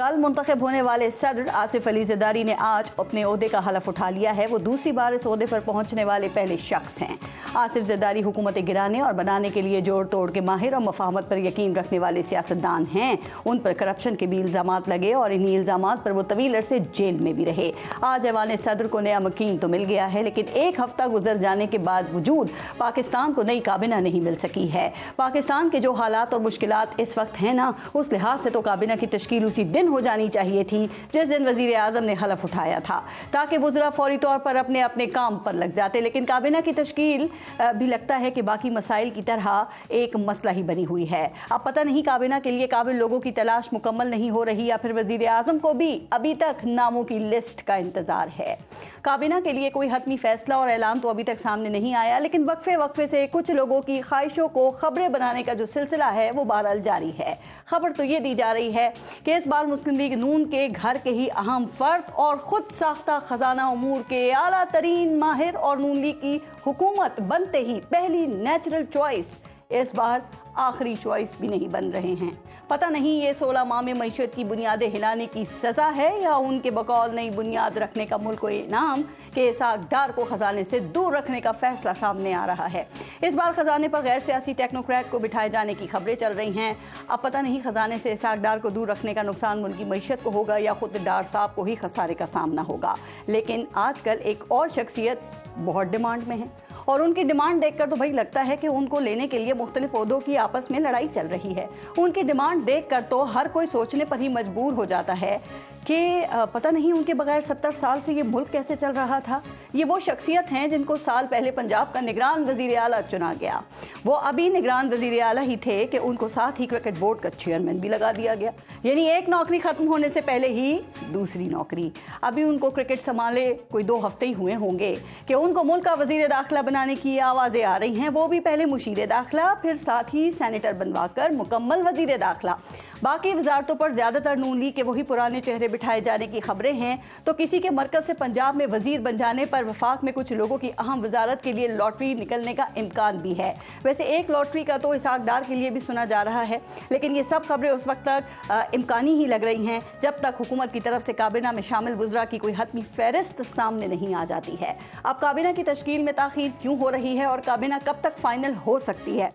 कल मुंतखब होने वाले सदर आसिफ अली ज़रदारी ने आज अपने ओहदे का हलफ उठा लिया है। वो दूसरी बार इस ओहदे पर पहुंचने वाले पहले शख्स हैं। आसिफ ज़रदारी हुकूमत गिराने और बनाने के लिए जोड़ तोड़ के माहिर और मफाहमत पर यकीन रखने वाले सियासतदान हैं। उन पर करप्शन के भी इल्ज़ामात लगे और इन्हीं इल्ज़ामात पर वो तवील अरसे जेल में भी रहे। आज ऐवान सदर को नया मकीन तो मिल गया है, लेकिन एक हफ्ता गुजर जाने के बावजूद पाकिस्तान को नई काबिना नहीं मिल सकी है। पाकिस्तान के जो हालात और मुश्किलात इस वक्त हैं ना, उस लिहाज से तो काबिना की तश्कील उसी दिन हो जानी चाहिए थी जिस दिन वजीर आजम ने हलफ उठाया था, ताकि वज़रा फौरी तौर पर अपने अपने काम पर लग जाते। लेकिन काबिना की तश्कील भी लगता है कि बाकी मसाइल की तरह एक मसला ही बनी हुई है। अब पता नहीं काबिना के लिए काबिल लोगों की तलाश मुकम्मल नहीं हो रही या फिर वजीर आजम को भी अभी तक नामों की लिस्ट का इंतजार है। काबिना के लिए कोई हतमी फैसला और ऐलान तो अभी तक सामने नहीं आया, लेकिन वक्फे वक्फे से कुछ लोगों की ख्वाहिशों को खबरें बनाने का जो सिलसिला है वो बहरहाल जारी है। खबर तो ये दी जा रही है कि इस बार मुस्लिम लीग नून के घर के ही अहम फर्द और खुद साख्ता खजाना उमूर के आला तरीन माहिर और नून लीग की हुकूमत बनते ही पहली नेचुरल चॉइस इस बार आखिरी चॉइस भी नहीं बन रहे हैं। पता नहीं ये 16 माह में मईशत की बुनियादें हिलाने की सजा है या उनके बकौल नई बुनियाद रखने का मुल्क को इनाम के इसाक डार को खजाने से दूर रखने का फैसला सामने आ रहा है। इस बार खजाने पर गैर सियासी टेक्नोक्रेट को बिठाए जाने की खबरें चल रही हैं। अब पता नहीं खजाने से इसाक डार को दूर रखने का नुकसान मुल्क की मईशत को होगा या खुद डार साहब को ही खसारे का सामना होगा। लेकिन आजकल एक और शख्सियत बहुत डिमांड में है और उनकी डिमांड देखकर तो भाई लगता है कि उनको लेने के लिए मुख्तलिफ ओहदों की आपस में लड़ाई चल रही है। उनकी डिमांड देखकर तो हर कोई सोचने पर ही मजबूर हो जाता है कि पता नहीं उनके बगैर 70 साल से ये मुल्क कैसे चल रहा था। ये वो शख्सियत हैं जिनको साल पहले पंजाब का निगरान वजीर आला चुना गया। वो अभी निगरान वजीर आला ही थे कि उनको साथ ही क्रिकेट बोर्ड का चेयरमैन भी लगा दिया गया, यानी एक नौकरी खत्म होने से पहले ही दूसरी नौकरी। अभी उनको क्रिकेट संभाले कोई 2 हफ्ते ही हुए होंगे कि उनको मुल्क का वजीर दाखिला बनाने की आवाजें आ रही हैं। वो भी पहले मुशीर दाखिला, फिर साथ ही सेनेटर बनवाकर मुकम्मल वजीर दाखिला। बाकी वजारतों पर ज्यादातर नून लीग के वही पुराने चेहरे बिठाए जाने की खबरें हैं। तो किसी के मरकज से पंजाब में वजीर बन जाने पर वफाक में कुछ लोगों की अहम वजारत के लिए लॉटरी निकलने का इम्कान भी है। वैसे एक लॉटरी का तो इसाक डार के लिए भी सुना जा रहा है, लेकिन ये सब खबरें उस वक्त तक इम्कानी ही लग रही हैं जब तक हुकूमत की तरफ से काबिना में शामिल वज़रा की कोई हतमी फहरिस्त सामने नहीं आ जाती है। अब काबिना की तश्कील में ताखीर क्यों हो रही है और काबिना कब तक फाइनल हो सकती है,